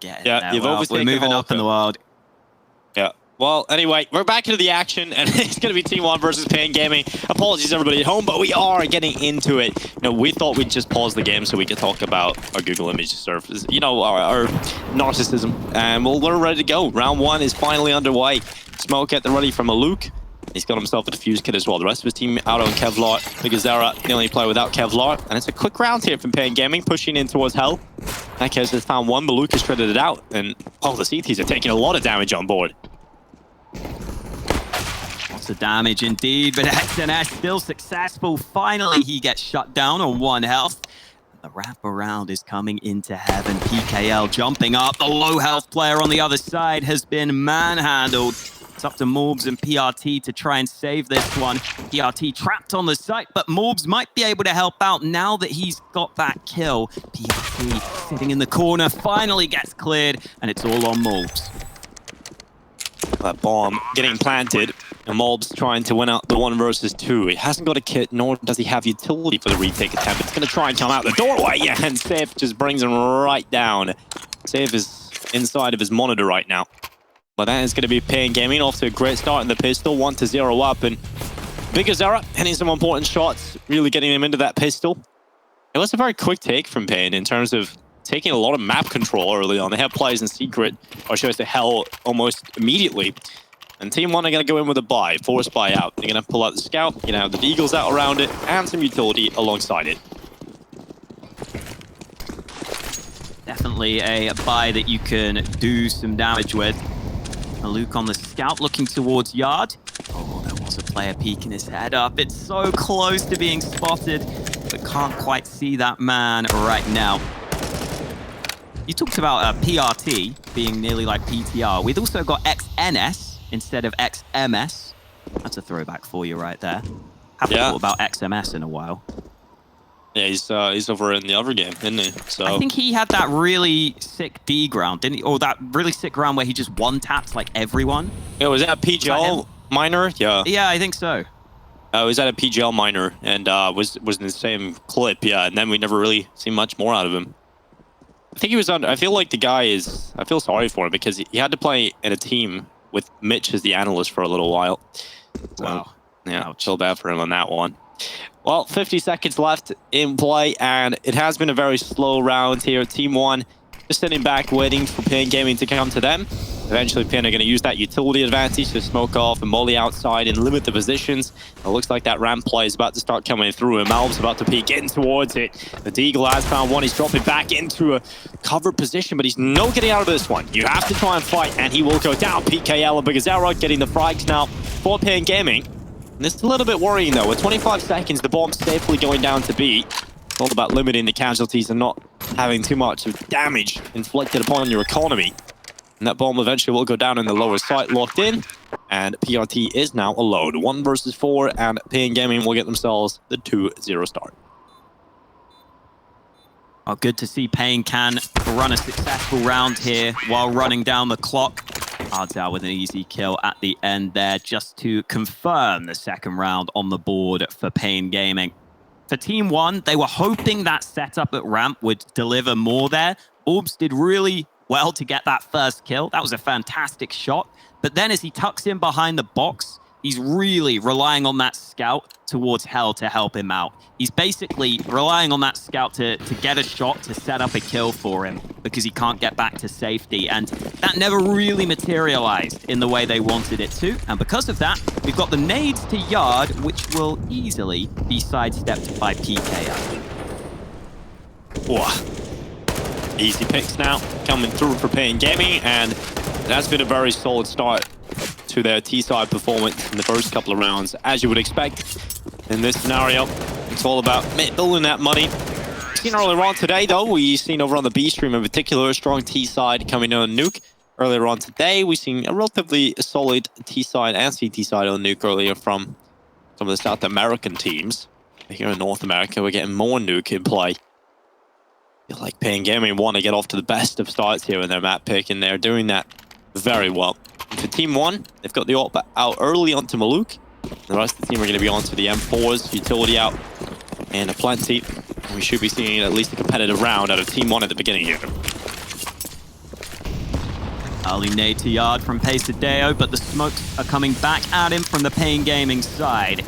getting Yeah, there. you've Well, overtaken we're moving up in the world. Yeah. Well, anyway, we're back into the action, and it's going to be TeamOne versus paiN Gaming. Apologies, everybody at home, but we are getting into it. You know, we thought we'd just pause the game so we could talk about our Google image surface, you know, our narcissism. And we're ready to go. Round one is finally underway. Smoke getting ready from a Nuke. He's got himself a defuse kit as well. The rest of his team out on Kevlar. Bigazera, the only player without Kevlar. And it's a quick round here from paiN Gaming, pushing in towards Hell. Nekez has found one, but Luke has shredded it out. And, oh, the CTs are taking a lot of damage on board. Lots of damage indeed, but SNS still successful. Finally, he gets shut down on 1 health. The wraparound is coming into heaven. PKL jumping up. The low health player on the other side has been manhandled. It's up to Morbs and PRT to try and save this one. PRT trapped on the site, but Morbs might be able to help out now that he's got that kill. PRT sitting in the corner finally gets cleared, and it's all on Morbs. That bomb getting planted, and Morbs trying to win out the 1 versus 2. He hasn't got a kit, nor does he have utility for the retake attempt. It's going to try and come out the doorway, yeah, and Safe just brings him right down. Safe is inside of his monitor right now. But that is going to be paiN Gaming off to a great start in the pistol, 1-0 up, and Bigazera hitting some important shots, really getting him into that pistol. It was a very quick take from paiN in terms of taking a lot of map control early on. They have players in secret, or shows to Hell almost immediately. And TeamOne are going to go in with a buy, forced buy out. They're going to pull out the scout, you're going to have the Deagles out around it, and some utility alongside it. Definitely a buy that you can do some damage with. Luke on the scout looking towards Yard. Oh, there was a player peeking his head up. It's so close to being spotted, but can't quite see that man right now. You talked about PRT being nearly like PTR. We've also got XNS instead of XMS. That's a throwback for you right there. Haven't thought about XMS in a while. Yeah, he's over in the other game, isn't he? So I think he had that really sick D ground, didn't he? Or that really sick ground where he just one-tapped like everyone. Yeah, was that a PGL minor? Yeah. Yeah, I think so. Was that a PGL minor and was in the same clip, yeah, and then we never really seen much more out of him. I think he was on. I feel like the guy is. I feel sorry for him because he had to play in a team with Mitch as the analyst for a little while. So, wow. Yeah, Ouch. Feel bad for him on that one. Well, 50 seconds left in play, and it has been a very slow round here. TeamOne just sitting back, waiting for paiN Gaming to come to them. Eventually, paiN are going to use that utility advantage to smoke off and molly outside and limit the positions. It looks like that ramp play is about to start coming through, and Malv's about to peek in towards it. The Deagle has found one. He's dropping back into a covered position, but he's no getting out of this one. You have to try and fight, and he will go down. PKL and Bigazera getting the frags now for paiN Gaming. And this is a little bit worrying, though. With 25 seconds, the bomb's safely going down to B. It's all about limiting the casualties and not having too much of damage inflicted upon your economy. And that bomb eventually will go down in the lower site, locked in. And PRT is now alone. 1 versus 4, and paiN Gaming will get themselves the 2-0 start. Oh, good to see paiN can run a successful round here while running down the clock. Odds out with an easy kill at the end there, just to confirm the second round on the board for paiN Gaming. For TeamOne, they were hoping that setup at ramp would deliver more there. Orbs did really well to get that first kill. That was a fantastic shot. But then as he tucks in behind the box, he's really relying on that scout towards Hell to help him out. He's basically relying on that scout to get a shot to set up a kill for him because he can't get back to safety. And that never really materialized in the way they wanted it to. And because of that, we've got the nades to Yard, which will easily be sidestepped by PKL. Whoa. Easy picks now coming through for paiN Gaming, and that's been a very solid start to their T-side performance in the first couple of rounds. As you would expect in this scenario, it's all about building that money. Seen earlier on today, though, we've seen over on the B stream in particular, a strong T-side coming in on Nuke. Earlier on today, we've seen a relatively solid T-side and CT side on Nuke earlier from some of the South American teams. Here in North America, we're getting more Nuke in play. I feel like paiN Gaming want to get off to the best of starts here in their map pick, and they're doing that very well. And for TeamOne, they've got the AWP out early onto Maluk. The rest of the team are going to be onto the M4s, utility out, and a plenty. We should be seeing at least a competitive round out of TeamOne at the beginning here. Early nade to yard from paiN, but the smokes are coming back at him from the paiN Gaming side.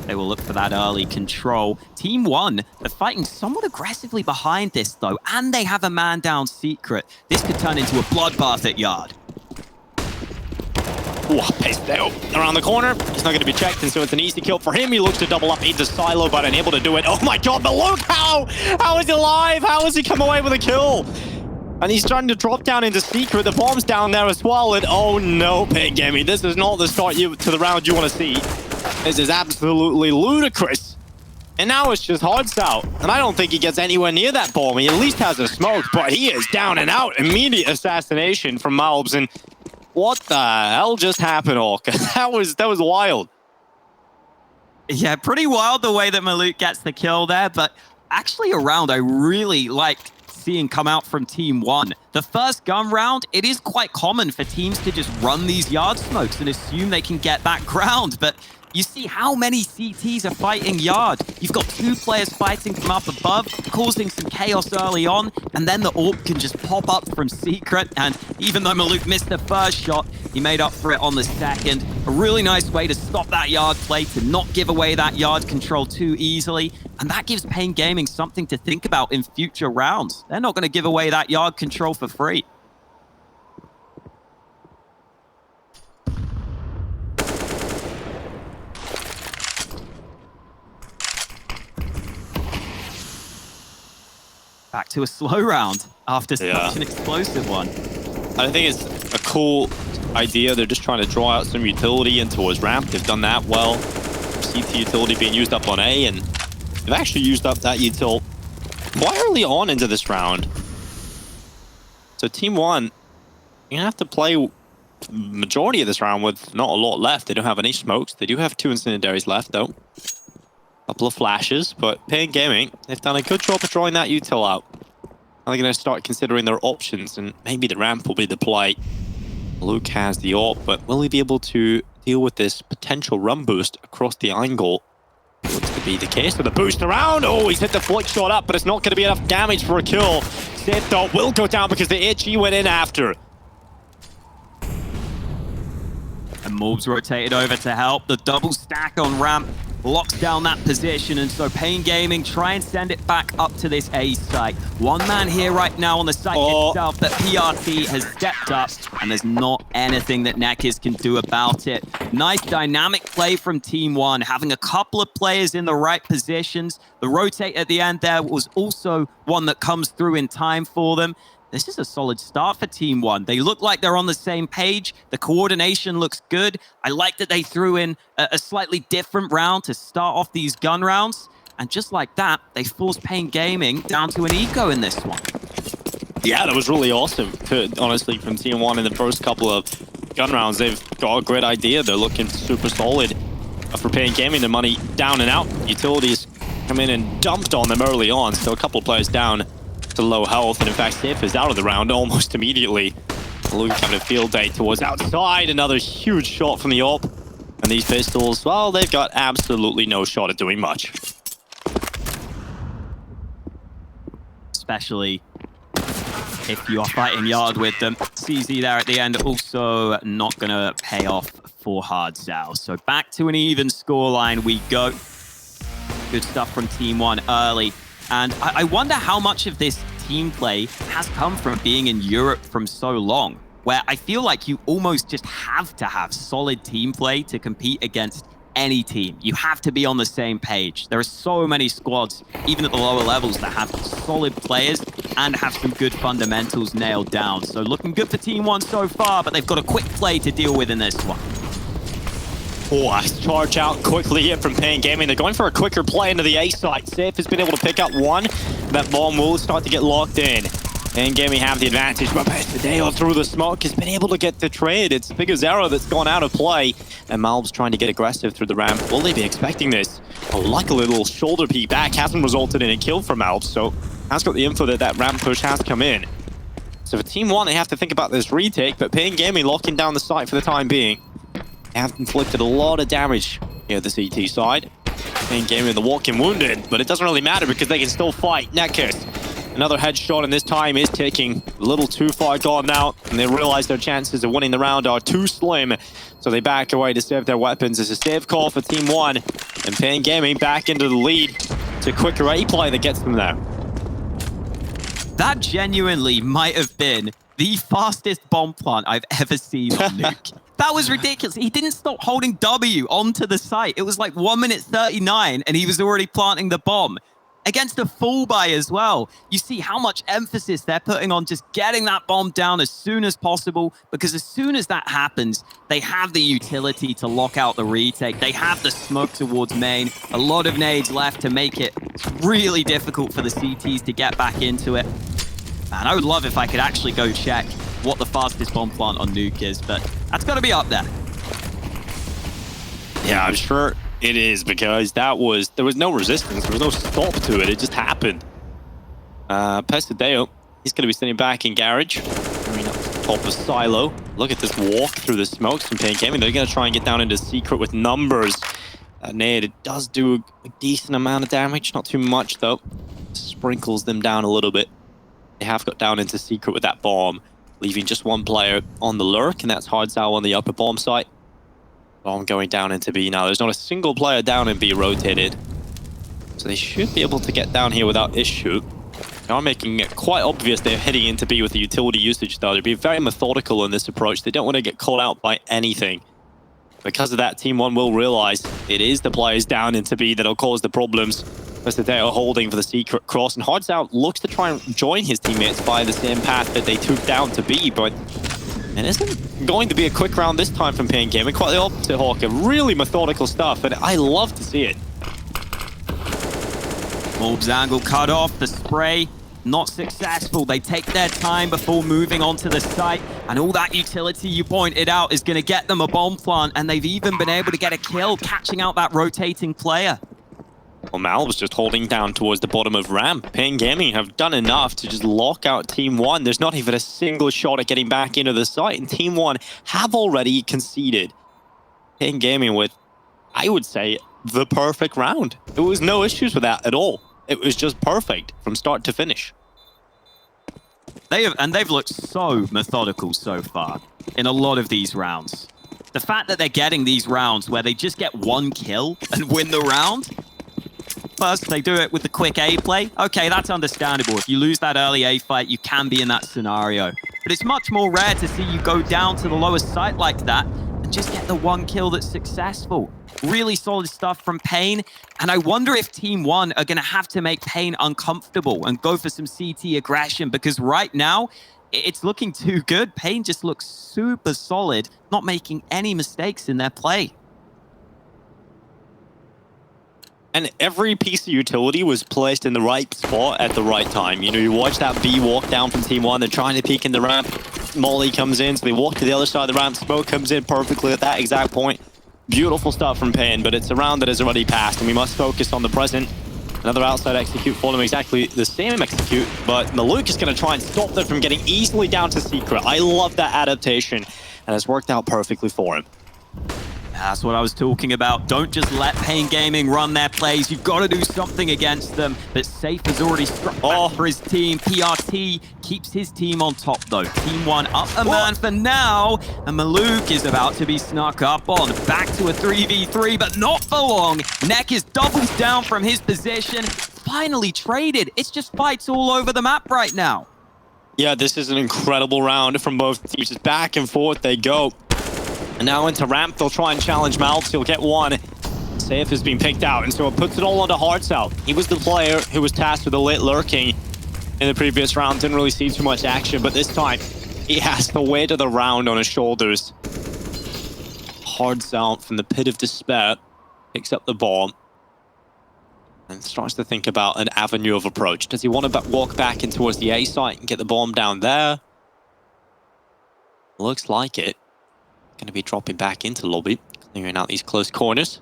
They will look for that early control. TeamOne, they're fighting somewhat aggressively behind this, though, and they have a man down secret. This could turn into a bloodbath at yard. Ooh, paiN around the corner. He's not going to be checked, and so it's an easy kill for him. He looks to double up into Silo, but unable to do it. Oh my god, but look how is he alive? How has he come away with a kill? And he's trying to drop down into secret. The bomb's down there as well, and oh no, paiN Gaming. This is not the start to the round you want to see. This is absolutely ludicrous. And now it's just Hearts out. And I don't think he gets anywhere near that bomb. He at least has a smoke, but he is down and out. Immediate assassination from Malbs. And what the hell just happened, Hawk? That was wild. Yeah, pretty wild the way that Maluk gets the kill there, but actually a round I really liked seeing come out from TeamOne. The first gun round, it is quite common for teams to just run these yard smokes and assume they can get that ground, but you see how many CTs are fighting yard. You've got 2 players fighting from up above, causing some chaos early on, and then the AWP can just pop up from secret, and even though Maluk missed the first shot, he made up for it on the second. A really nice way to stop that yard play, to not give away that yard control too easily, and that gives paiN Gaming something to think about in future rounds. They're not going to give away that yard control for free. Back to a slow round after such an explosive one. I think it's a cool idea. They're just trying to draw out some utility into his ramp. They've done that well. CT utility being used up on A, and they've actually used up that util quite early on into this round. So TeamOne, you're going to have to play majority of this round with not a lot left. They don't have any smokes. They do have 2 incendiaries left, though. Couple of flashes, but paiN Gaming, they've done a good job of drawing that util out. Now they're going to start considering their options, and maybe the ramp will be the play. Luke has the AWP, but will he be able to deal with this potential run boost across the angle? Looks to be the case with the boost around. Oh, he's hit the flick shot up, but it's not going to be enough damage for a kill. Seth, though, will go down because the HE went in after. And Morbs rotated over to help. The double stack on ramp locks down that position, and so paiN Gaming try and send it back up to this A site. One man here right now on the site itself, but PRT has stepped up, and there's not anything that Nekkers can do about it. Nice dynamic play from TeamOne, having a couple of players in the right positions. The rotate at the end there was also one that comes through in time for them. This is a solid start for TeamOne. They look like they're on the same page. The coordination looks good. I like that they threw in a slightly different round to start off these gun rounds. And just like that, they forced paiN Gaming down to an eco in this one. Yeah, that was really awesome, honestly, from TeamOne in the first couple of gun rounds. They've got a great idea. They're looking super solid for paiN Gaming. The money down and out. Utilities come in and dumped on them early on. So a couple of players down to low health, and in fact Sif is out of the round almost immediately. Luke having a field day towards outside. Another huge shot from the AWP, and these pistols, well, they've got absolutely no shot at doing much. Especially if you are fighting yard with them. CZ there at the end, also not going to pay off for Hardzao. So back to an even scoreline we go. Good stuff from TeamOne early. And I wonder how much of this team play has come from being in Europe from so long, where I feel like you almost just have to have solid team play to compete against any team. You have to be on the same page. There are so many squads, even at the lower levels, that have solid players and have some good fundamentals nailed down. So looking good for TeamOne so far, but they've got a quick play to deal with in this one. Oh, nice charge out quickly here from paiN Gaming. They're going for a quicker play into the A site. Safe has been able to pick up one. That bomb will start to get locked in. paiN Gaming have the advantage, but paiN through the smoke has been able to get the trade. It's Bigazero that's gone out of play, and Malb's trying to get aggressive through the ramp. Will they be expecting this? Oh, like a little shoulder peek back hasn't resulted in a kill for Malb, so has got the info that that ramp push has come in. So for TeamOne, they have to think about this retake, but paiN Gaming locking down the site for the time being. They have inflicted a lot of damage here at the CT side. paiN Gaming the walking wounded, but it doesn't really matter because they can still fight. Nekkers Another headshot, and this time is taking a little too far gone now. And they realize their chances of winning the round are too slim. So they back away to save their weapons. It's a safe call for TeamOne. And paiN Gaming back into the lead. It's a quicker A play that gets them there. That genuinely might have been the fastest bomb plant I've ever seen on Nuke. That was ridiculous. He didn't stop holding W onto the site. It was like 1 minute 39 and he was already planting the bomb. Against a full buy as well. You see how much emphasis they're putting on just getting that bomb down as soon as possible, because as soon as that happens, they have the utility to lock out the retake. They have the smoke towards main. A lot of nades left to make it really difficult for the CTs to get back into it. Man, I would love if I could actually go check what the fastest bomb plant on Nuke is, but that's got to be up there. Yeah, I'm sure it is, because there was no resistance. There was no stop to it. It just happened. Pesadeo, he's going to be sitting back in garage. Coming up to the top of silo. Look at this walk through the smokes from paiN Gaming. They're going to try and get down into secret with numbers. Nade, it does do a decent amount of damage. Not too much, though. Sprinkles them down a little bit. They have got down into secret with that bomb, leaving just one player on the lurk, and that's Hardzao on the upper bomb site. Bomb going down into B now. There's not a single player down in B rotated. So they should be able to get down here without issue. They are making it quite obvious they're heading into B with the utility usage, though. They'll be very methodical in this approach. They don't want to get caught out by anything. Because of that, TeamOne will realize it is the players down into B that'll cause the problems. As they are holding for the secret cross. And Hardzao looks to try and join his teammates by the same path that they took down to B, but it isn't going to be a quick round this time from paiN Gaming. Quite the opposite, Hawker. Really methodical stuff, and I love to see it. Orbs angle cut off, the spray not successful. They take their time before moving onto the site, and all that utility you pointed out is going to get them a bomb plant, and they've even been able to get a kill catching out that rotating player. Well, Mal was just holding down towards the bottom of ramp. paiN Gaming have done enough to just lock out TeamOne. There's not even a single shot at getting back into the site, and TeamOne have already conceded. paiN Gaming with, I would say, the perfect round. There was no issues with that at all. It was just perfect from start to finish. They've looked so methodical so far in a lot of these rounds. The fact that they're getting these rounds where they just get one kill and win the round. First, they do it with the quick A play. Okay, that's understandable. If you lose that early A fight, you can be in that scenario. But it's much more rare to see you go down to the lowest site like that and just get the one kill that's successful. Really solid stuff from paiN. And I wonder if TeamOne are going to have to make paiN uncomfortable and go for some CT aggression, because right now, it's looking too good. paiN just looks super solid, not making any mistakes in their play. And every piece of utility was placed in the right spot at the right time. You know, you watch that B walk down from TeamOne. They're trying to peek in the ramp. Molly comes in, so they walk to the other side of the ramp. Smoke comes in perfectly at that exact point. Beautiful stuff from paiN, but it's a round that has already passed, and we must focus on the present. Another outside execute for them, exactly the same execute, but Nuke is going to try and stop them from getting easily down to secret. I love that adaptation, and it's worked out perfectly for him. That's what I was talking about. Don't just let paiN Gaming run their plays. You've got to do something against them. But Safe has already struck back for his team. PRT keeps his team on top, though. TeamOne up a man for now. And Nuke is about to be snuck up on. Back to a 3v3, but not for long. Nekis doubles down from his position. Finally traded. It's just fights all over the map right now. Yeah, this is an incredible round from both teams. Just back and forth they go. And now into ramp, they'll try and challenge Malps. He'll get one. Safe has been picked out, and so it puts it all onto Hardzao. He was the player who was tasked with the late lurking in the previous round. Didn't really see too much action, but this time, he has the weight of the round on his shoulders. Hardzao from the pit of despair picks up the bomb and starts to think about an avenue of approach. Does he want to walk back in towards the A site and get the bomb down there? Looks like it. Going to be dropping back into lobby, clearing out these close corners.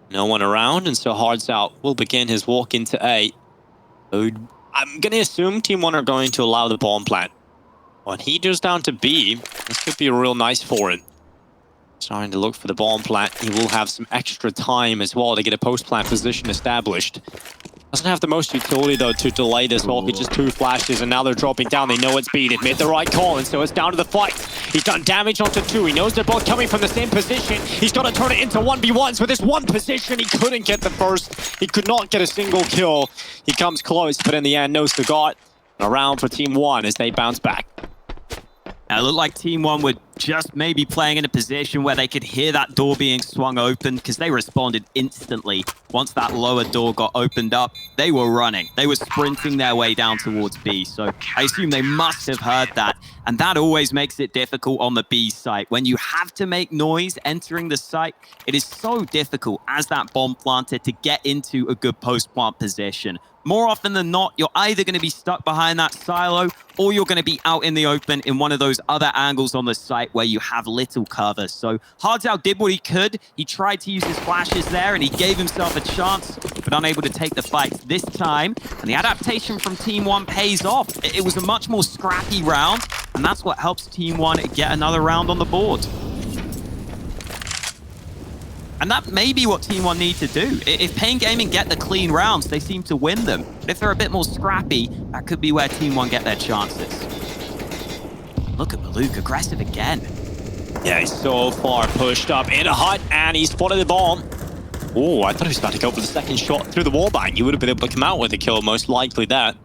No one around, and so Hardzao will begin his walk into A. I'm going to assume TeamOne are going to allow the bomb plant. When he goes down to B, this could be real nice for him. Starting to look for the bomb plant. He will have some extra time as well to get a post-plant position established. Doesn't have the most utility, though, to delay this walk. It's just 2 flashes, and now they're dropping down. They know it's B. They've made the right call, and so it's down to the fight. He's done damage onto 2. He knows they're both coming from the same position. He's got to turn it into 1v1s. With this one position, he couldn't get the first. He could not get a single kill. He comes close, but in the end, no cigar. A round for TeamOne as they bounce back. It looked like TeamOne were just maybe playing in a position where they could hear that door being swung open because they responded instantly. Once that lower door got opened up, they were running. They were sprinting their way down towards B. So I assume they must have heard that. And that always makes it difficult on the B site. When you have to make noise entering the site, it is so difficult as that bomb planter to get into a good post-plant position. More often than not, you're either going to be stuck behind that silo or you're going to be out in the open in one of those other angles on the site where you have little cover. So Hardzao did what he could. He tried to use his flashes there and he gave himself a chance, but unable to take the fight this time. And the adaptation from TeamOne pays off. It was a much more scrappy round, and that's what helps TeamOne get another round on the board. And that may be what TeamOne need to do. If paiN Gaming get the clean rounds, they seem to win them. But if they're a bit more scrappy, that could be where TeamOne get their chances. Look at Maluk, aggressive again. Yeah, he's so far pushed up in a hut, and he spotted the bomb. Oh, I thought he was about to go for the second shot through the wallbang. He would have been able to come out with a kill, most likely that.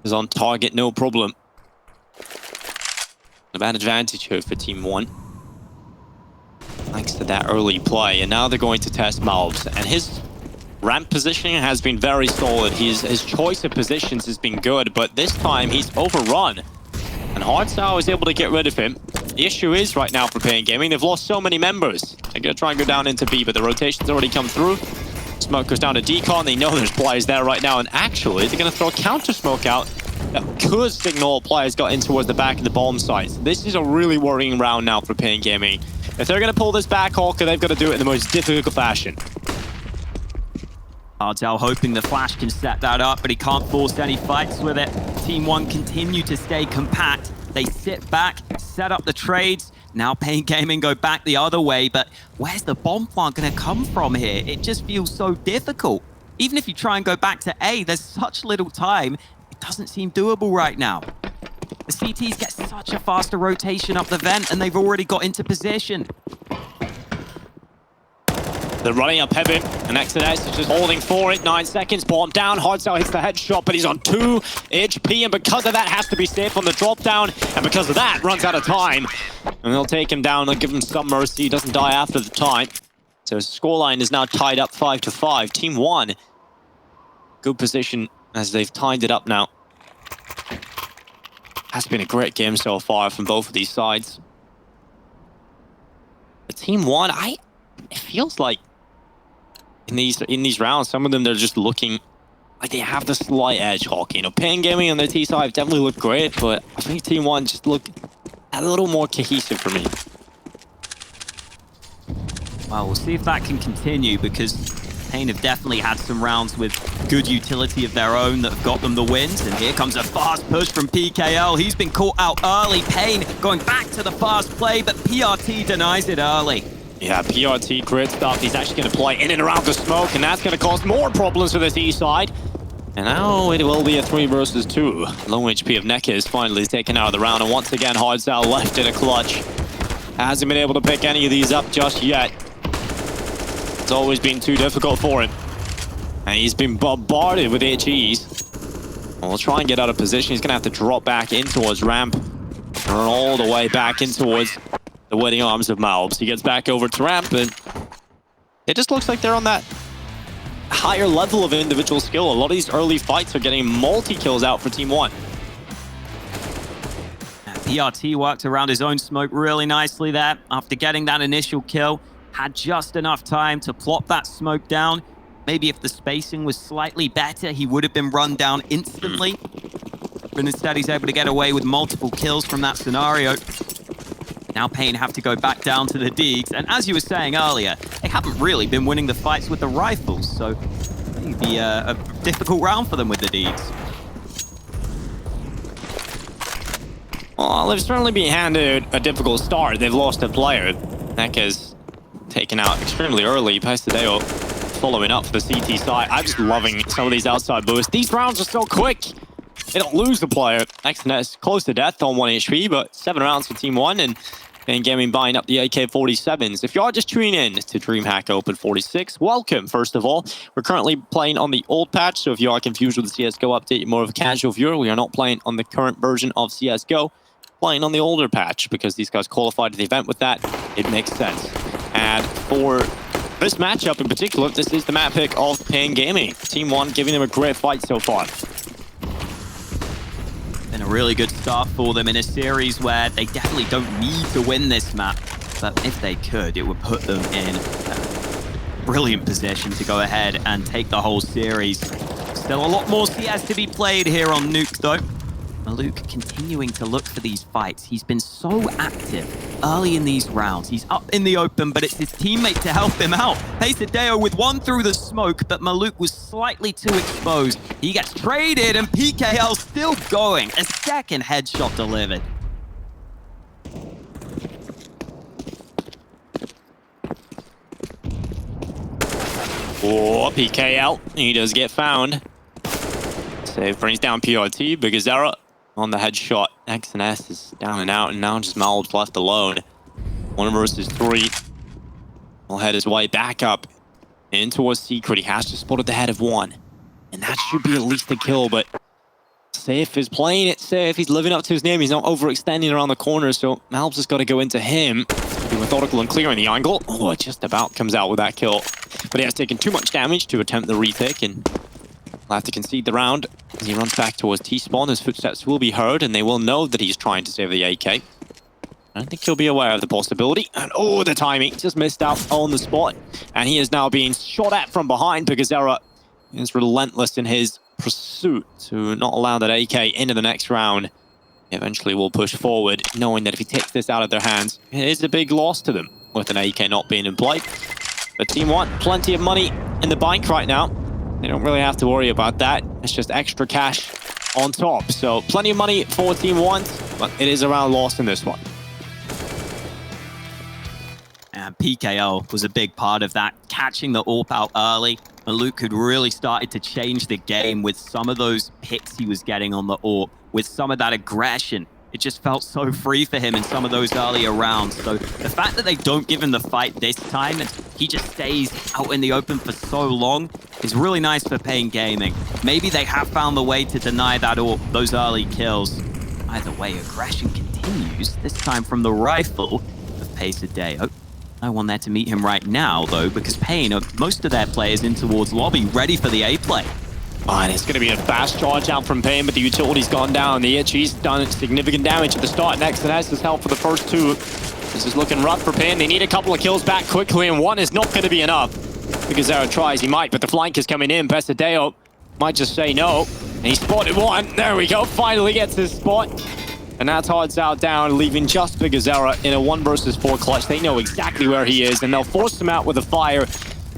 He's on target, no problem. A bad advantage here for TeamOne. Thanks to that early play, and now they're going to test Malbs. And his ramp positioning has been very solid. His choice of positions has been good, but this time he's overrun. And Hardzao is able to get rid of him. The issue is right now for paiN Gaming, they've lost so many members. They're going to try and go down into B, but the rotation's already come through. Smoke goes down to Decon. They know there's players there right now, and actually they're going to throw a counter smoke out that could signal players got in towards the back of the bomb site. This is a really worrying round now for paiN Gaming. If they're going to pull this back, Hawker, they've got to do it in the most difficult fashion. Hardzao hoping the flash can set that up, but he can't force any fights with it. TeamOne continue to stay compact. They sit back, set up the trades. Now paiN Gaming go back the other way, but where's the bomb plant going to come from here? It just feels so difficult. Even if you try and go back to A, there's such little time. It doesn't seem doable right now. The CTs get such a faster rotation up the vent, and they've already got into position. They're running up heaven, and Exodus is just holding for it. 9 seconds, bomb down. Hardzao hits the headshot, but he's on 2 HP, and because of that, has to be safe on the drop down, and because of that, runs out of time. And they'll take him down, they'll give him some mercy. He doesn't die after the time. So his scoreline is now tied up 5-5. TeamOne, good position as they've tied it up now. Has been a great game so far from both of these sides. The TeamOne, it feels like in these rounds, some of them they're just looking like they have the slight edge. Hawk, you know, paiN Gaming on their T side definitely looked great, but I think TeamOne just looked a little more cohesive for me. Well, we'll see if that can continue, because paiN have definitely had some rounds with good utility of their own that have got them the wins. And here comes a fast push from PKL. He's been caught out early. paiN going back to the fast play, but PRT denies it early. Yeah, PRT, great stuff. He's actually going to play in and around the smoke, and that's going to cause more problems for this E side. And now it will be a 3 versus 2. Low HP of Neka is finally taken out of the round, and once again, Hardzao left in a clutch. Hasn't been able to pick any of these up just yet. It's always been too difficult for him. And he's been bombarded with HEs. We'll try and get out of position. He's going to have to drop back in towards ramp. Run all the way back in towards the waiting arms of Malbs. He gets back over to ramp, and it just looks like they're on that higher level of individual skill. A lot of these early fights are getting multi-kills out for TeamOne. PRT worked around his own smoke really nicely there. After getting that initial kill, had just enough time to plop that smoke down. Maybe if the spacing was slightly better, he would have been run down instantly. But instead, he's able to get away with multiple kills from that scenario. Now paiN have to go back down to the Deegs, and as you were saying earlier, they haven't really been winning the fights with the rifles, so maybe a difficult round for them with the Deegs. Well, they've certainly been handed a difficult start. They've lost a player. Neka's taken out extremely early. Pastadeo following up for the CT side. I'm just loving some of these outside bursts. These rounds are so quick. They don't lose the player. XNS close to death on 1 HP, but 7 rounds for Team1, and paiN Gaming buying up the AK-47s. If you are just tuning in to DreamHack Open 46, welcome, first of all. We're currently playing on the old patch, so if you are confused with the CSGO update, you're more of a casual viewer. We are not playing on the current version of CSGO, playing on the older patch, because these guys qualified to the event with that. It makes sense. And for this matchup in particular, this is the map pick of paiN Gaming. Team1 giving them a great fight so far. Been a really good start for them in a series where they definitely don't need to win this map. But if they could, it would put them in a brilliant position to go ahead and take the whole series. Still a lot more CS to be played here on Nuke, though. Nuke continuing to look for these fights. He's been so active early in these rounds. He's up in the open, but it's his teammate to help him out. paiN with one through the smoke, but Nuke was slightly too exposed. He gets traded, and PKL still going. A second headshot delivered. Oh, PKL. He does get found. Save brings down PRT. Biggest error on the headshot. XNS is down and out, and now just Malb's left alone. 1 versus 3. He'll head his way back up into a secret. He has just spotted the head of 1. And that should be at least a kill, but Safe is playing it safe. He's living up to his name. He's not overextending around the corner, so Malb's just got to go into him. Be methodical and clearing the angle. Oh, it just about comes out with that kill. But he has taken too much damage to attempt the retake, and will have to concede the round as he runs back towards T-spawn. His footsteps will be heard, and they will know that he's trying to save the AK. I don't think he'll be aware of the possibility. And oh, the timing. Just missed out on the spot. And he is now being shot at from behind because Zera is relentless in his pursuit to not allow that AK into the next round. He eventually will push forward, knowing that if he takes this out of their hands, it is a big loss to them with an AK not being in play. But Team1, plenty of money in the bank right now. They don't really have to worry about that. It's just extra cash on top. So plenty of money for Team1, but it is a round loss in this one. And PKO was a big part of that, catching the AWP out early. And Nuke had really started to change the game with some of those picks he was getting on the AWP, with some of that aggression. It just felt so free for him in some of those earlier rounds. So the fact that they don't give him the fight this time, and he just stays out in the open for so long, is really nice for paiN Gaming. Maybe they have found the way to deny that or those early kills. Either way, aggression continues, this time from the rifle of paiN. No one there to meet him right now, though, because paiN, most of their players in towards lobby, ready for the A play. Oh, and it's going to be a fast charge out from paiN, but the utility's gone down. The Itchy's done significant damage at the start. Next, and has help for the first 2. This is looking rough for paiN. They need a couple of kills back quickly, and 1 is not going to be enough. Because Zera tries, he might, but the flank is coming in. paiN might just say no. And he spotted 1. There we go. Finally gets his spot. And that's odds out down, leaving just Zera in a 1 versus 4 clutch. They know exactly where he is, and they'll force him out with a fire.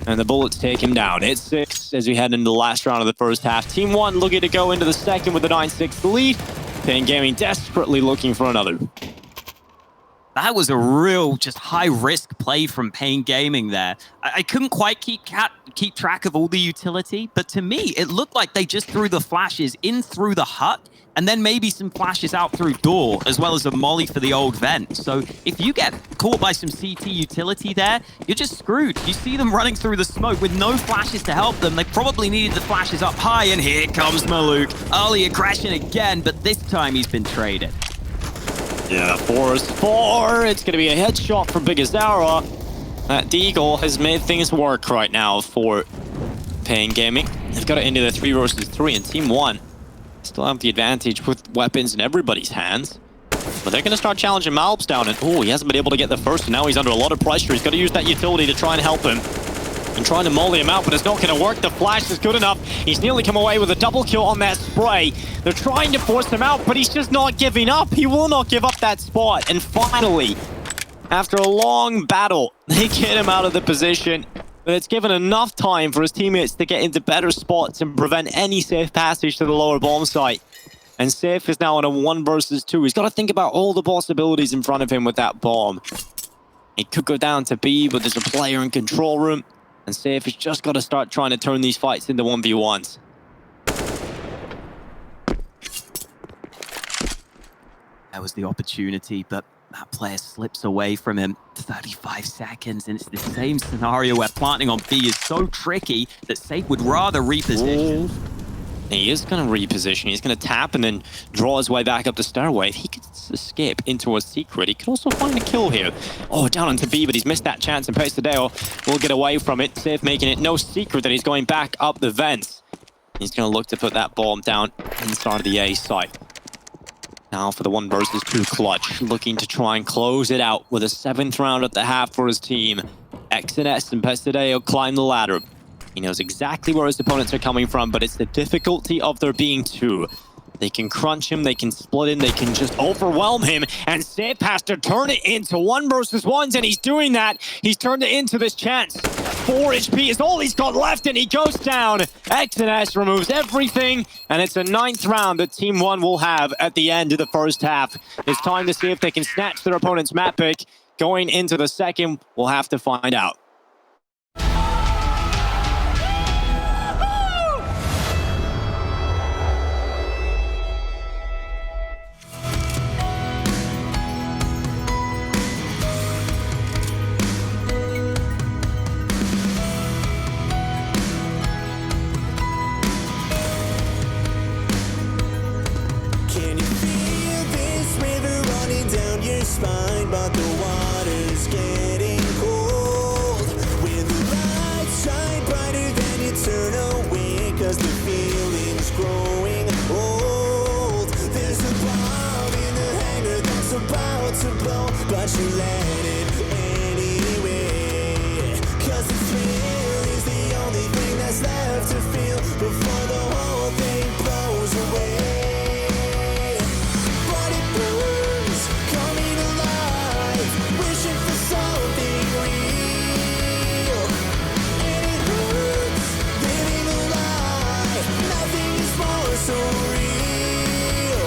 And the bullets take him down. It's 6 as we head into the last round of the first half. Team1 looking to go into the second with a 9-6 lead. paiN Gaming desperately looking for another. That was a real, just high-risk play from paiN Gaming there. I couldn't quite keep track of all the utility, but to me, it looked like they just threw the flashes in through the hut, and then maybe some flashes out through door, as well as a molly for the old vent. So if you get caught by some CT utility there, you're just screwed. You see them running through the smoke with no flashes to help them. They probably needed the flashes up high, and here comes Nuke. Early aggression again, but this time he's been traded. Yeah, 4-4. It's going to be a headshot for Zera. That Deagle has made things work right now for paiN Gaming. They've got it into the 3 versus 3, and Team1 still have the advantage with weapons in everybody's hands. But they're going to start challenging Malbs down, and oh, he hasn't been able to get the first, and now he's under a lot of pressure. He's got to use that utility to try and help him. And trying to molly him out, but it's not going to work. The flash is good enough. He's nearly come away with a double kill on that spray. They're trying to force him out, but he's just not giving up. He will not give up that spot. And finally, after a long battle, they get him out of the position. But it's given enough time for his teammates to get into better spots and prevent any safe passage to the lower bomb site. And Safe is now on a 1 versus 2. He's got to think about all the possibilities in front of him with that bomb. It could go down to B, but there's a player in control room. And Safe has just got to start trying to turn these fights into 1v1s. There was the opportunity, but that player slips away from him. 35 seconds, and it's the same scenario where planting on B is so tricky that Safe would rather reposition. He is going to reposition. He's going to tap and then draw his way back up the stairway. If he could escape into a secret, he could also find a kill here. Oh, down onto B, but he's missed that chance, and paiN will get away from it. Safe making it no secret that he's going back up the vents. He's going to look to put that bomb down inside of the A site. Now for the 1 versus 2 clutch, looking to try and close it out with a 7th round at the half for his team. XNS and paiN climb the ladder. He knows exactly where his opponents are coming from, but it's the difficulty of there being 2. They can crunch him, they can split him, they can just overwhelm him, and Safe has to turn it into 1 versus 1s, and he's doing that. He's turned it into this chance. 4 HP is all he's got left, and he goes down. XNS removes everything, and it's a 9th round that TeamOne will have at the end of the first half. It's time to see if they can snatch their opponent's map pick. Going into the second, we'll have to find out. Spine, but the water's getting cold. When the lights shine brighter, then you turn away, 'cause the feeling's growing old. There's a bomb in the hangar that's about to blow, but you let it anyway, 'cause the thrill is the only thing that's left to feel before the whole thing blows away. So real.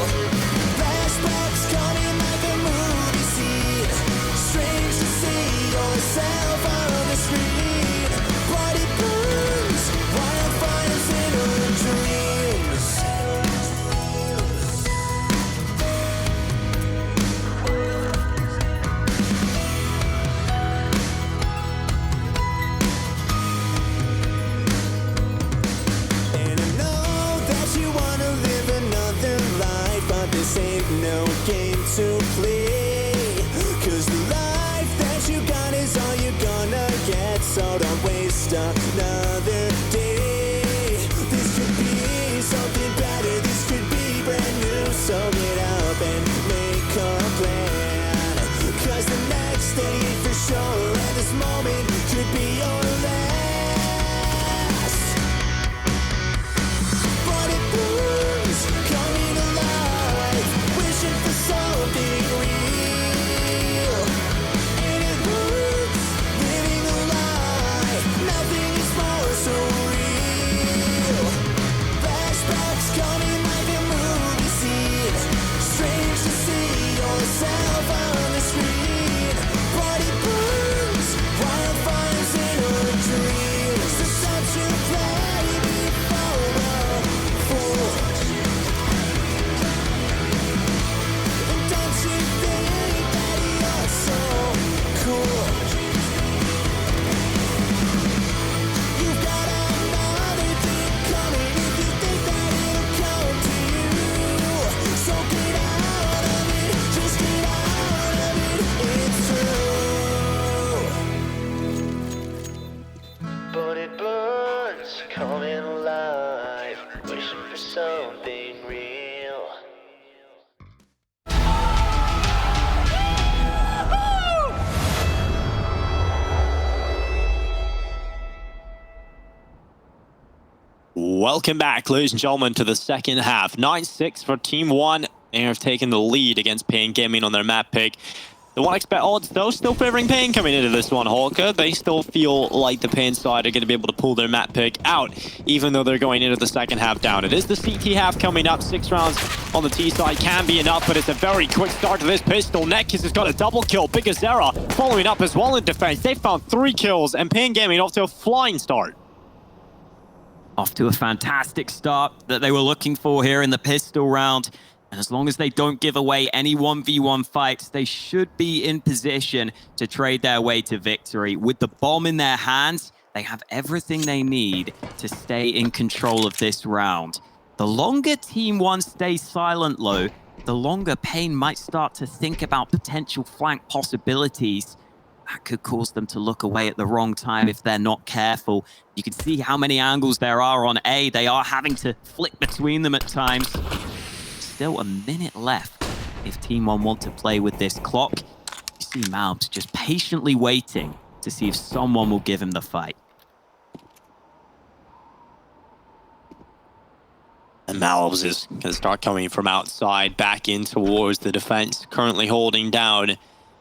Flashbacks coming like a movie scene. Strange to see yourself on the screen. But it burns, wildfires in our dreams. And I know that you wanna live another life, but this ain't no game to play, 'cause the life that you got is all you're gonna get, so don't waste another day. This could be something better, this could be brand new, so get up and make a plan, 'cause the next day ain't for sure, and this moment could be your last. But it burns, coming alive, wishing for something real. And it hurts, living a lie, nothing is more so real. Flashbacks coming like a movie scene. Strange to see yourself on the screen. But it burns, wildfires in our dreams. The such a play before a fool. And don't you think that you're so cool? You've got another thing coming if you think that it'll come to you. So get out of it, just get out of it, it's true. But it burns, coming alive, wishing for something real. Welcome back, ladies and gentlemen, to the second half. 9-6 for TeamOne. They have taken the lead against paiN Gaming on their map pick. The 1xBet odds, though, still favoring paiN coming into this one, Hawker. They still feel like the paiN side are going to be able to pull their map pick out, even though they're going into the second half down. It is the CT half coming up. 6 rounds on the T side can be enough, but it's a very quick start to this pistol. Nekiz has got a double kill. bigazera following up as well in defense. They found 3 kills, and paiN Gaming off to a flying start. Off to a fantastic start that they were looking for here in the pistol round. And as long as they don't give away any 1v1 fights, they should be in position to trade their way to victory. With the bomb in their hands, they have everything they need to stay in control of this round. The longer TeamOne stays silent low, the longer paiN might start to think about potential flank possibilities. That could cause them to look away at the wrong time if they're not careful. You can see how many angles there are on A. They are having to flick between them at times. Still a minute left if TeamOne want to play with this clock. You see Malbs just patiently waiting to see if someone will give him the fight. And Malbs is going to start coming from outside back in towards the defense, currently holding down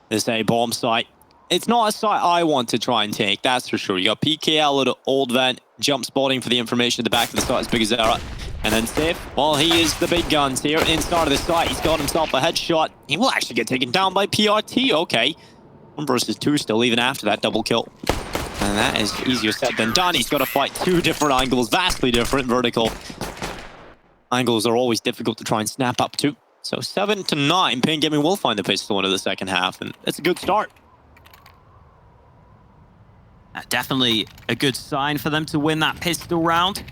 this A bomb site. It's not a site I want to try and take, that's for sure. You got PKL at old vent, jump spotting for the information at the back of the site is bigazera. And then Sif, well, he is the big guns here inside of the site. He's got himself a headshot. He will actually get taken down by PRT. Okay. 1 versus 2 still, even after that double kill. And that is easier said than done. He's got to fight 2 different angles, vastly different vertical. Angles are always difficult to try and snap up to. So 7-9, paiN Gaming will find the pistol into the second half, and it's a good start. Definitely a good sign for them to win that pistol round.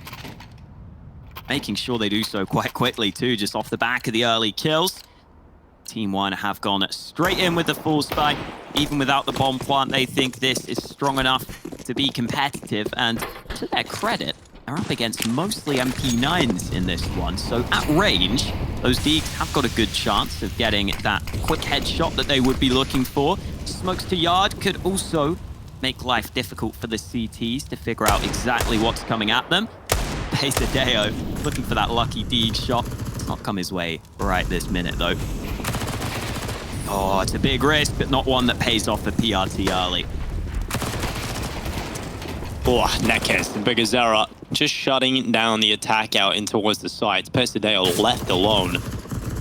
Making sure they do so quite quickly too, just off the back of the early kills. TeamOne have gone straight in with the full spike. Even without the bomb plant, they think this is strong enough to be competitive. And to their credit, they're up against mostly MP9s in this one. So at range, those Deegs have got a good chance of getting that quick headshot that they would be looking for. Smokes to yard could also make life difficult for the CTs to figure out exactly what's coming at them. paiN looking for that lucky Deeg shot. It's not come his way right this minute, though. Oh, it's a big risk, but not one that pays off for PRT early. Oh, Nekiz and bigazera just shutting down the attack out in towards the sides. paiN left alone.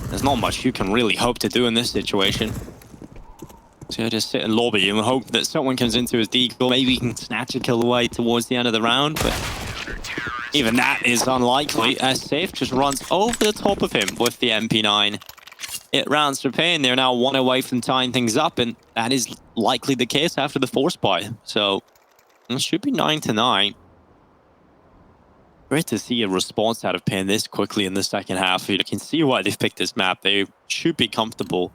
There's not much you can really hope to do in this situation. So just sit in lobby and hope that someone comes into his deagle. Maybe he can snatch a kill away towards the end of the round, but even that is unlikely, as Safe just runs over the top of him with the MP9. It rounds for paiN. They're now 1 away from tying things up, and that is likely the case after the force buy. So it should be 9-9. Great to see a response out of paiN this quickly in the second half. You can see why they've picked this map. They should be comfortable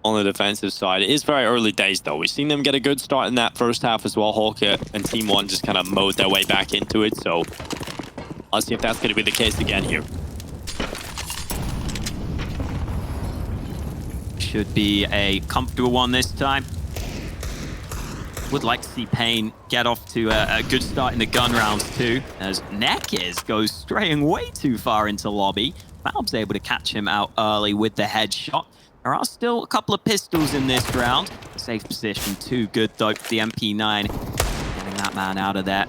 on the defensive side. It is very early days, though. We've seen them get a good start in that first half as well. Hawker and TeamOne just kind of mowed their way back into it. So let's see if that's going to be the case again here. Should be a comfortable one this time. Would like to see paiN get off to a good start in the gun rounds too, as Nekiz goes straying way too far into lobby. Valve's able to catch him out early with the headshot. There are still a couple of pistols in this round. Safe position, too good though for the MP9. Getting that man out of there.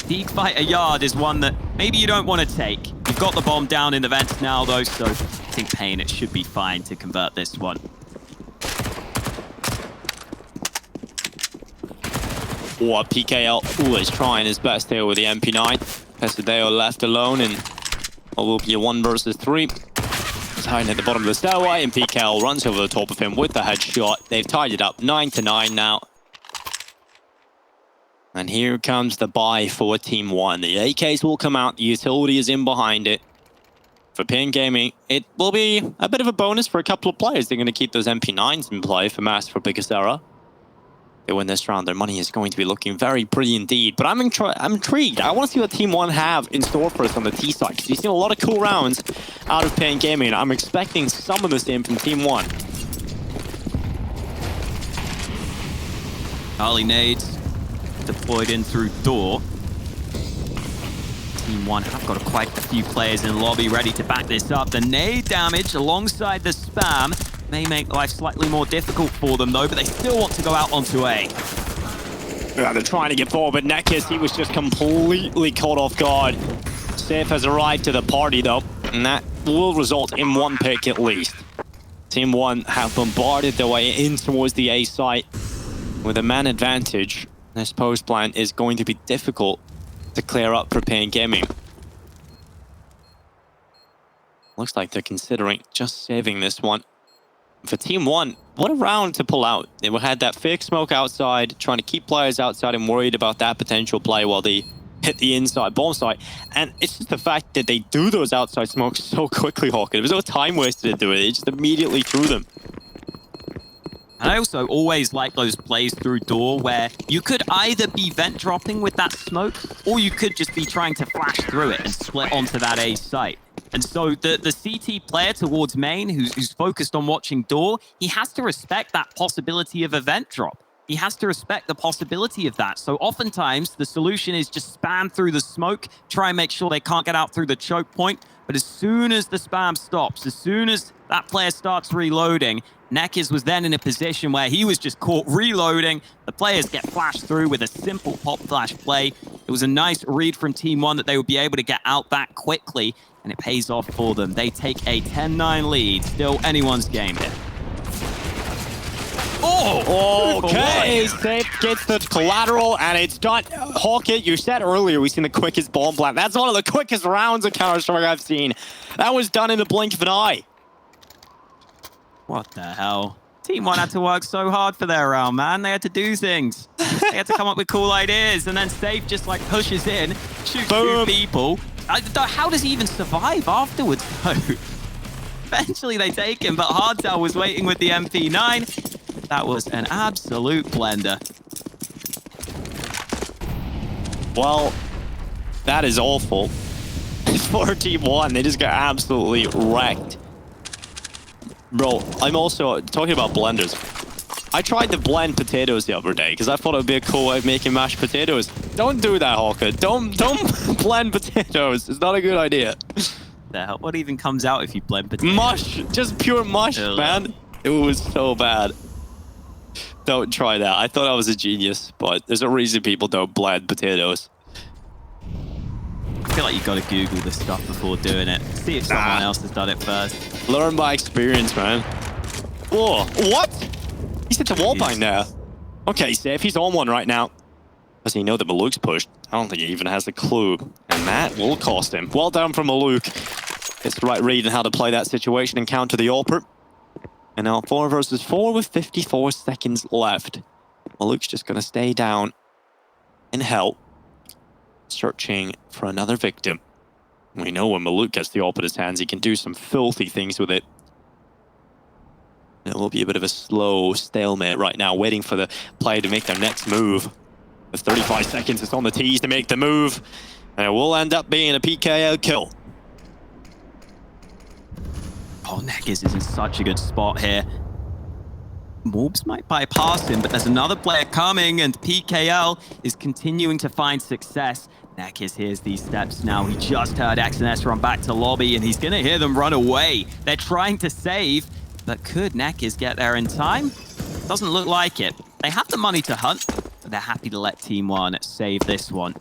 Deeg fight a yard is one that maybe you don't want to take. You've got the bomb down in the vents now though, so I think paiN, it should be fine to convert this one. Or PKL is trying his best here with the MP9. paiN left alone, and it will be a 1 versus 3. Hiding at the bottom of the stairway, and PKL runs over the top of him with the headshot. They've tied it up 9-9 now. And here comes the buy for TeamOne. The AKs will come out, the utility is in behind it. For paiN Gaming, it will be a bit of a bonus for a couple of players. They're going to keep those MP9s in play for Master for bigazera. They win this round, their money is going to be looking very pretty indeed. But I'm intrigued. I want to see what TeamOne have in store for us on the T side, because you've seen a lot of cool rounds out of paiN Gaming. I'm expecting some of the same from TeamOne. Early nades deployed in through door. TeamOne have got quite a few players in lobby ready to back this up. The nade damage alongside the spam may make life slightly more difficult for them, though, but they still want to go out onto A. Yeah, they're trying to get forward, but Nekis, he was just completely caught off guard. Safe has arrived to the party, though, and that will result in one pick at least. TeamOne have bombarded their way in towards the A site with a man advantage. This post plan is going to be difficult to clear up for paiN Gaming. Looks like they're considering just saving this one. For TeamOne, what a round to pull out. They had that fake smoke outside, trying to keep players outside and worried about that potential play while they hit the inside bomb site. And it's just the fact that they do those outside smokes so quickly, Hawk. There was no time wasted to do it. They just immediately threw them. And I also always like those plays through door where you could either be vent dropping with that smoke, or you could just be trying to flash through it and split onto that A site. And so the CT player towards main, who's focused on watching door, he has to respect that possibility of a vent drop. He has to respect the possibility of that. So oftentimes, the solution is just spam through the smoke, try and make sure they can't get out through the choke point. But as soon as the spam stops, as soon as that player starts reloading, Nekis was then in a position where he was just caught reloading. The players get flashed through with a simple pop flash play. It was a nice read from TeamOne that they would be able to get out that quickly, and it pays off for them. They take a 10-9 lead. Still anyone's game here. Oh! Okay, Safe gets the collateral, and it's done. Hawkit, you said earlier we've seen the quickest bomb plant. That's one of the quickest rounds of Counter-Strike I've seen. That was done in the blink of an eye. What the hell? TeamOne had to work so hard for their round, man. They had to do things. They had to come up with cool ideas, and then Safe just like pushes in, shoots two people. How does he even survive afterwards, though? Eventually they take him, but Hardtail was waiting with the MP9. That was an absolute blender. Well, that is awful. For TeamOne, they just got absolutely wrecked. Bro, I'm also talking about blenders. I tried to blend potatoes the other day because I thought it would be a cool way of making mashed potatoes. Don't do that, Hawker. Don't blend potatoes. It's not a good idea. The hell? What even comes out if you blend potatoes? Mush, just pure mush, man. It was so bad. Don't try that. I thought I was a genius, but there's a reason people don't blend potatoes. I feel like you got to Google this stuff before doing it. See if someone else has done it first. Learn by experience, man. Whoa, what? He's hit the wall bang now. Okay, Safe, he's on one right now. Does he know that Maluk's pushed? I don't think he even has a clue. And that will cost him. Well done from Maluk. It's the right read on how to play that situation and counter the AWPer. And now 4 versus 4 with 54 seconds left. Maluk's just going to stay down in hell, searching for another victim. We know when Maluk gets the AWP in his hands, he can do some filthy things with it. It will be a bit of a slow stalemate right now, waiting for the player to make their next move. With 35 seconds, it's on the T's to make the move. And it will end up being a PKO kill. Oh, Nekis is in such a good spot here. Morbs might bypass him, but there's another player coming, and PKL is continuing to find success. Nekis hears these steps now. He just heard XNS run back to lobby, and he's going to hear them run away. They're trying to save, but could Nekis get there in time? Doesn't look like it. They have the money to hunt, but they're happy to let TeamOne save this one.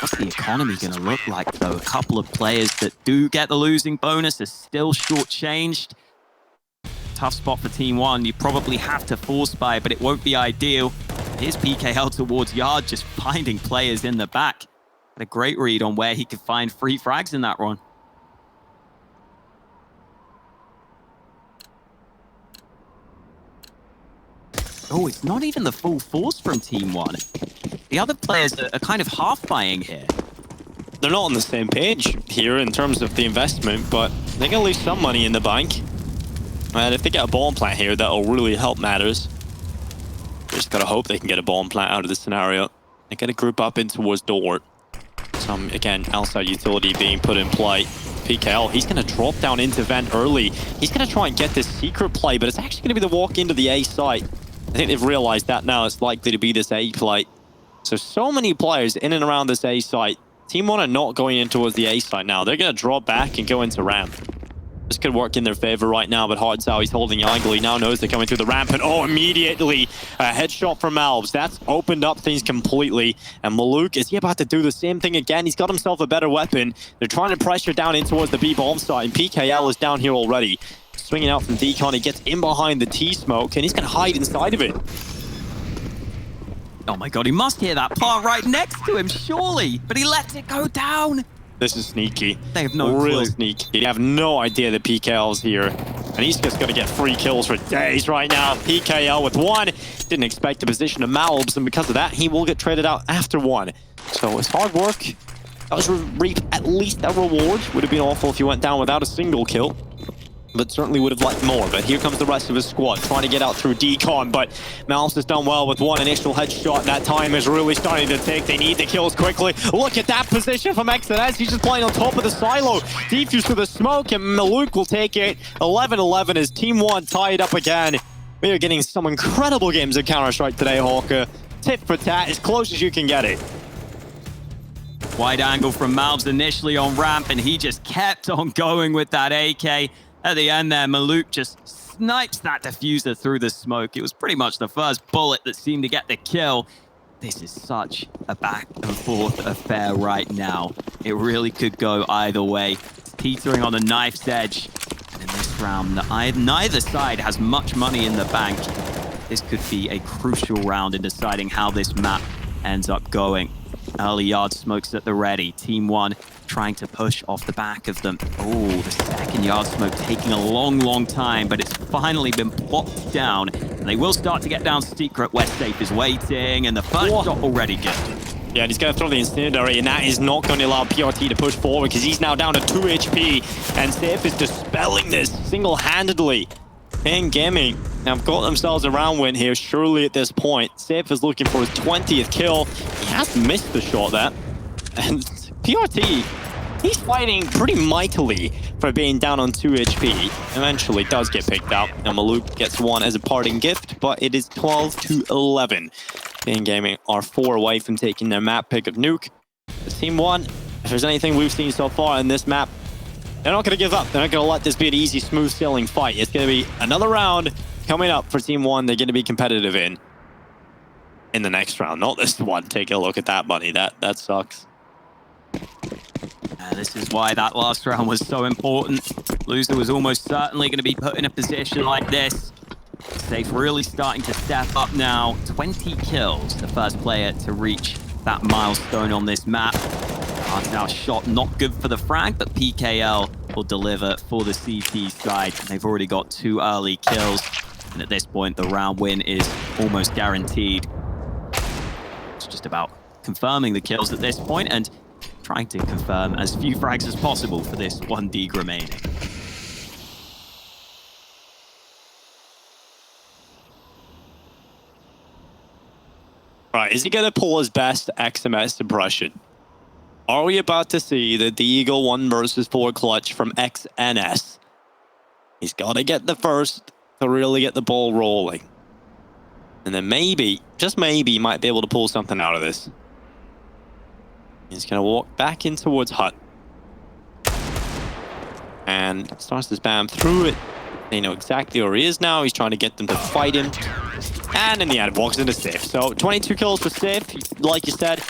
What's the economy going to look like, though? A couple of players that do get the losing bonus are still shortchanged. Tough spot for TeamOne. You probably have to force buy, but it won't be ideal. Here's PKL towards Yard, just finding players in the back. Had a great read on where he could find free frags in that run. Oh, it's not even the full force from TeamOne. The other players are kind of half buying here. They're not on the same page here in terms of the investment, but they're going to leave some money in the bank. And if they get a bomb plant here, that'll really help matters. Just got to hope they can get a bomb plant out of this scenario. They're going to group up in towards door. Some, again, outside utility being put in play. PKL, he's going to drop down into vent early. He's going to try and get this secret play, but it's actually going to be the walk into the A site. I think they've realized that now. It's likely to be this A play. So many players in and around this A site. TeamOne are not going in towards the A site now. They're going to drop back and go into ramp. This could work in their favor right now, but Hard's out. He's holding the angle. He now knows they're coming through the ramp, and immediately a headshot from Malbs. That's opened up things completely. And Maluk, is he about to do the same thing again? He's got himself a better weapon. They're trying to pressure down in towards the B bomb site, and PKL is down here already. Swinging out from Decon, he gets in behind the T-smoke, and he's going to hide inside of it. Oh my god, he must hear that part right next to him, surely. But he lets it go down. This is sneaky. They have no Real clue. sneaky. They have no idea that PKL's here. And he's just going to get free kills for days right now. PKL with one. Didn't expect the position of Malbs, and because of that, he will get traded out after one. So it's hard work. Does reap at least a reward. Would have been awful if he went down without a single kill, but certainly would have liked more. But here comes the rest of his squad trying to get out through Decon, but Malbs has done well with one initial headshot. That time is really starting to tick. They need the kills quickly. Look at that position from XNS. He's just playing on top of the silo. Defuse through the smoke, and Maluk will take it. 11-11 as TeamOne tied up again. We are getting some incredible games of Counter-Strike today, Hawker. Tit for tat, as close as you can get it. Wide angle from Malbs initially on ramp, and he just kept on going with that AK. At the end there, Maluk just snipes that diffuser through the smoke. It was pretty much the first bullet that seemed to get the kill. This is such a back and forth affair right now. It really could go either way. It's teetering on the knife's edge. And in this round, neither side has much money in the bank. This could be a crucial round in deciding how this map ends up going. Early yard smokes at the ready. TeamOne trying to push off the back of them. Oh, the second yard smoke taking a long time, but it's finally been plopped down. And they will start to get down secret. West Safe is waiting, and the first shot already good. Yeah, and he's going to throw the incendiary, and that is not going to allow PRT to push forward because he's now down to 2 HP. And Safe is dispelling this single-handedly. paiN Gaming have got themselves a round win here, surely at this point. Safe is looking for his 20th kill. He has missed the shot there. And PRT, he's fighting pretty mightily for being down on 2 HP. Eventually does get picked up, and Maluk gets one as a parting gift, but it is 12-11. paiN Gaming are 4 away from taking their map pick of Nuke. The TeamOne, if there's anything we've seen so far in this map, they're not going to give up. They're not going to let this be an easy, smooth sailing fight. It's going to be another round coming up for TeamOne. They're going to be competitive in the next round. Not this one. Take a look at that, buddy. That sucks. This is why that last round was so important. Loser was almost certainly going to be put in a position like this. Safe really starting to step up now. 20 kills, the first player to reach that milestone on this map. Now shot not good for the frag, but PKL will deliver for the CT side. They've already got 2 early kills, and at this point, the round win is almost guaranteed. It's just about confirming the kills at this point and trying to confirm as few frags as possible for this 1 Deeg remaining. Right, is he going to pull his best XMS impression? Are we about to see the Deagle 1 versus 4 clutch from XNS? He's got to get the first to really get the ball rolling. And then maybe, just maybe, he might be able to pull something out of this. He's going to walk back in towards Hut. And starts to spam through it. They know exactly where he is now. He's trying to get them to fight him. And in the end, walks into Safe. So 22 kills for Safe, like you said.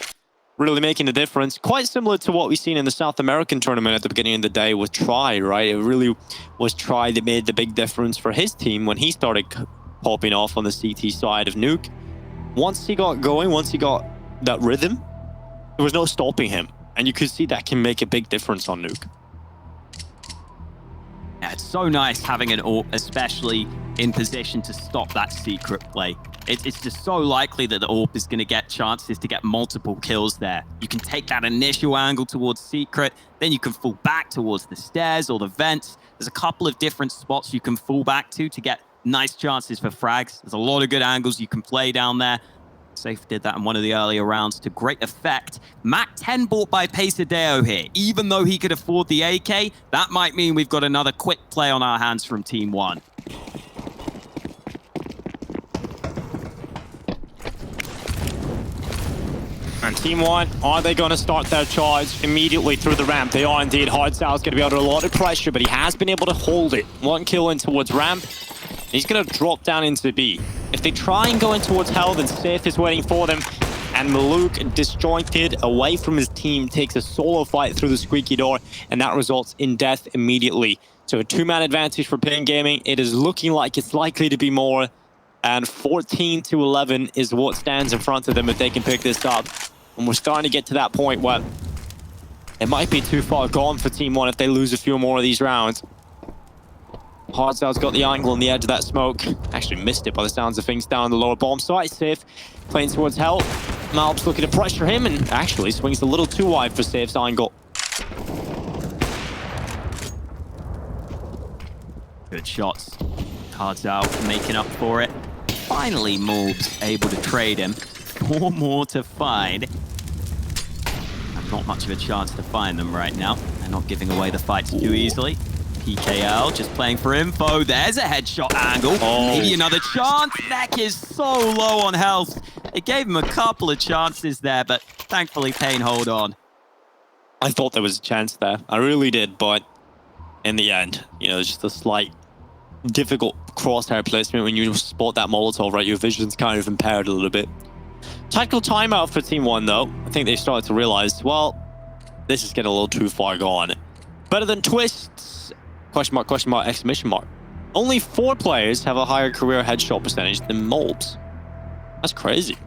Really making a difference. Quite similar to what we've seen in the South American tournament at the beginning of the day with Try, right? It really was Try that made the big difference for his team when he started popping off on the CT side of Nuke. Once he got going, once he got that rhythm, there was no stopping him. And you could see that can make a big difference on Nuke. Yeah, it's so nice having an AWP, especially in position to stop that secret play. It's just so likely that the AWP is going to get chances to get multiple kills there. You can take that initial angle towards secret, then you can fall back towards the stairs or the vents. There's a couple of different spots you can fall back to get nice chances for frags. There's a lot of good angles you can play down there. Safe did that in one of the earlier rounds to great effect. Mac 10 bought by paiN here. Even though he could afford the AK, that might mean we've got another quick play on our hands from TeamOne. And TeamOne, are they going to start their charge immediately through the ramp? They are indeed. Hardstyle is going to be under a lot of pressure, but he has been able to hold it. 1 kill in towards ramp. He's going to drop down into B. If they try and go in towards hell, then Sith is waiting for them. And Maluk, disjointed away from his team, takes a solo fight through the squeaky door, and that results in death immediately. So a 2-man advantage for paiN Gaming. It is looking like it's likely to be more. And 14-11 is what stands in front of them if they can pick this up. And we're starting to get to that point where it might be too far gone for TeamOne if they lose a few more of these rounds. Hardstyle's got the angle on the edge of that smoke. Actually missed it by the sounds of things down the lower bomb site. Safe playing towards hell. Malp's looking to pressure him and actually swings a little too wide for Safe's angle. Good shots. Cards out, making up for it. Finally, Morb's able to trade him. 4 more to find. And not much of a chance to find them right now. They're not giving away the fights too easily. PKL just playing for info. There's a headshot angle. Maybe another chance. Neck is so low on health. It gave him a couple of chances there, but thankfully paiN hold on. I thought there was a chance there. I really did, but in the end, you know, just a slight difficult crosshair placement when you spot that Molotov, right? Your vision's kind of impaired a little bit. Tactical timeout for TeamOne, though. I think they started to realize, well, this is getting a little too far gone. Better than Twists? Question mark, exclamation mark. Only 4 players have a higher career headshot percentage than Molbs. That's crazy.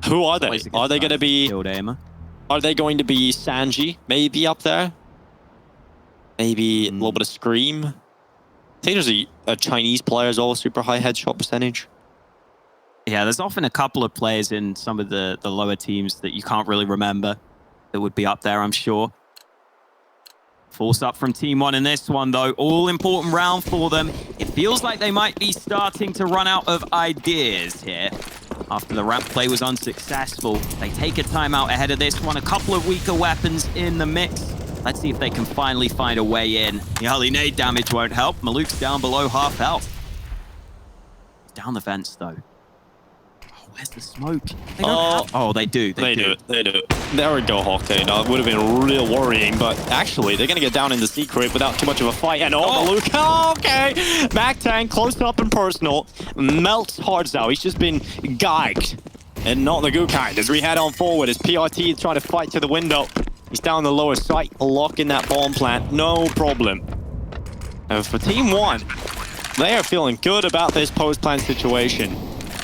Who are they? Are they going to be... Are they going to be Sanji? Maybe up there? Maybe a little bit of Scream? I think there's a Chinese player as well, super high headshot percentage. Yeah, there's often a couple of players in some of the lower teams that you can't really remember that would be up there, I'm sure. Force up from TeamOne in this one, though. All important round for them. It feels like they might be starting to run out of ideas here. After the ramp play was unsuccessful, they take a timeout ahead of this one. A couple of weaker weapons in the mix. Let's see if they can finally find a way in. The early nade damage won't help. Maluk's down below half health. Down the vents, though. Where's the smoke? They don't have... they do. They do. There we go, Hawktane. It would have been real worrying, but actually, they're going to get down in the secret without too much of a fight. And Maluk, okay. Back tank, close up and personal. Melts Hardstyle. He's just been gagged. And not the good kind. As we head on forward, as PRT is trying to fight to the window. He's down the lower site, locking that bomb plant. No problem. And for TeamOne, they are feeling good about this post-plant situation.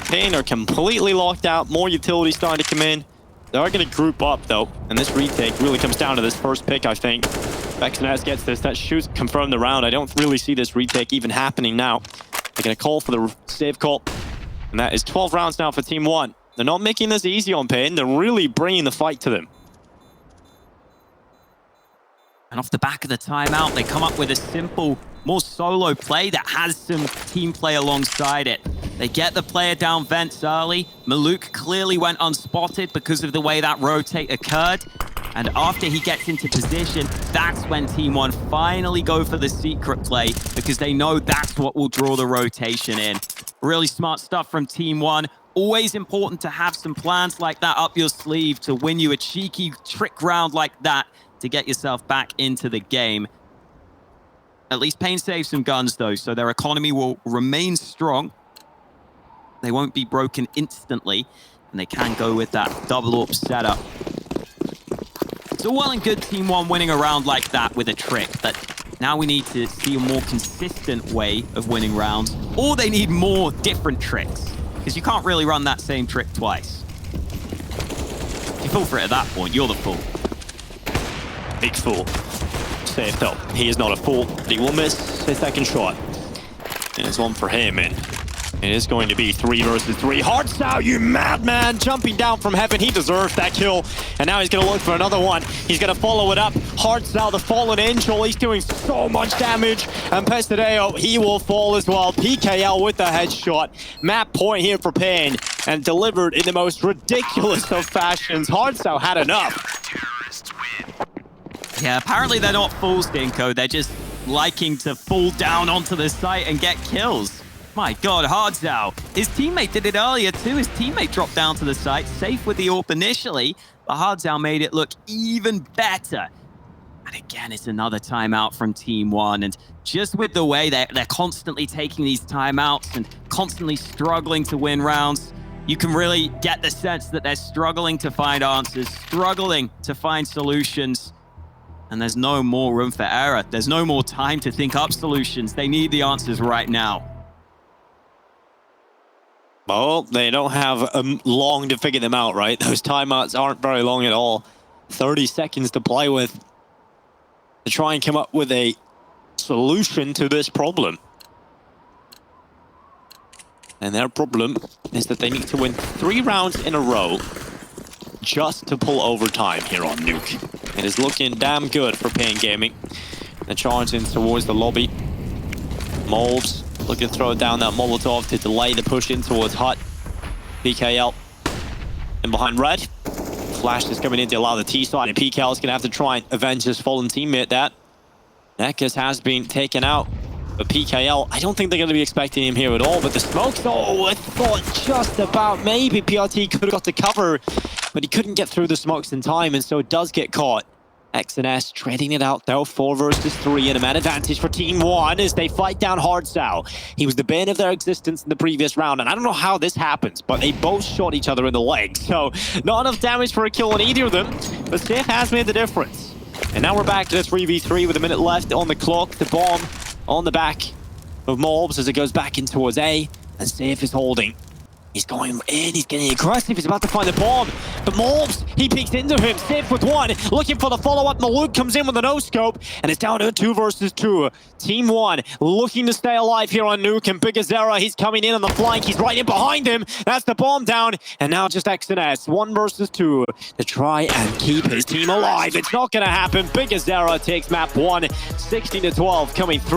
paiN are completely locked out. More utilities starting to come in. They are going to group up, though. And this retake really comes down to this first pick, I think. Vexnaz gets this. That shoots confirmed the round. I don't really see this retake even happening now. They're going to call for the save call. And that is 12 rounds now for TeamOne. They're not making this easy on paiN. They're really bringing the fight to them. And off the back of the timeout, they come up with a simple, more solo play that has some team play alongside it. They get the player down vents early. Maluk clearly went unspotted because of the way that rotate occurred. And after he gets into position, that's when TeamOne finally go for the secret play because they know that's what will draw the rotation in. Really smart stuff from TeamOne. Always important to have some plans like that up your sleeve to win you a cheeky trick round like that to get yourself back into the game. At least paiN saves some guns, though, so their economy will remain strong. They won't be broken instantly, and they can go with that double AWP setup. It's all well and good TeamOne winning a round like that with a trick, but now we need to see a more consistent way of winning rounds, or they need more different tricks, because you can't really run that same trick twice. If you fall for it at that point, you're the fool. Big fool. Safe though. He is not a fool, but he will miss his second shot. And it's one for him, and it is going to be 3 versus 3. Hardstyle, you madman! Jumping down from heaven. He deserves that kill. And now he's going to look for another one. He's going to follow it up. Hardstyle, the fallen angel. He's doing so much damage. And Pestadeo, he will fall as well. PKL with the headshot. Map point here for paiN. And delivered in the most ridiculous of fashions. Hardstyle had enough. Yeah, apparently they're not fools, Dinko. They're just liking to fall down onto the site and get kills. My God, Hardzao. His teammate did it earlier too. His teammate dropped down to the site, safe with the AWP initially, but Hardzao made it look even better. And again, it's another timeout from TeamOne. And just with the way they're constantly taking these timeouts and constantly struggling to win rounds, you can really get the sense that they're struggling to find answers, struggling to find solutions. And there's no more room for error. There's no more time to think up solutions. They need the answers right now. Well, they don't have long to figure them out, right? Those timeouts aren't very long at all. 30 seconds to play with to try and come up with a solution to this problem. And their problem is that they need to win 3 rounds in a row just to pull overtime here on Nuke. It is looking damn good for paiN Gaming. They're charging towards the lobby. Molbs looking to throw down that Molotov to delay the push in towards Hut. PKL in behind red. Flash is coming in to allow the T side, and PKL is going to have to try and avenge his fallen teammate. That Nekas has been taken out. But PKL, I don't think they're going to be expecting him here at all. But the smokes, oh, I thought just about maybe PRT could have got the cover, but he couldn't get through the smokes in time, and so it does get caught. X&S trading it out though, 4 versus 3, and a man advantage for TeamOne as they fight down Hardzao. He was the bane of their existence in the previous round, and I don't know how this happens, but they both shot each other in the leg, so not enough damage for a kill on either of them, but Sif has made the difference. And now we're back to the 3v3 with a minute left on the clock. The bomb on the back of Molbs as it goes back in towards A, and Sif is holding. He's going in, he's getting aggressive, he's about to find the bomb. But Molbs, he peeks into him, Sif with 1, looking for the follow-up. Maluk comes in with a no-scope, and it's down to a 2 versus 2. TeamOne looking to stay alive here on Nuke, and Bigazera, he's coming in on the flank, he's right in behind him. That's the bomb down, and now just X&S, 1 versus 2, to try and keep his team alive. It's not gonna happen. Bigazera takes map 1, 16-12 coming through.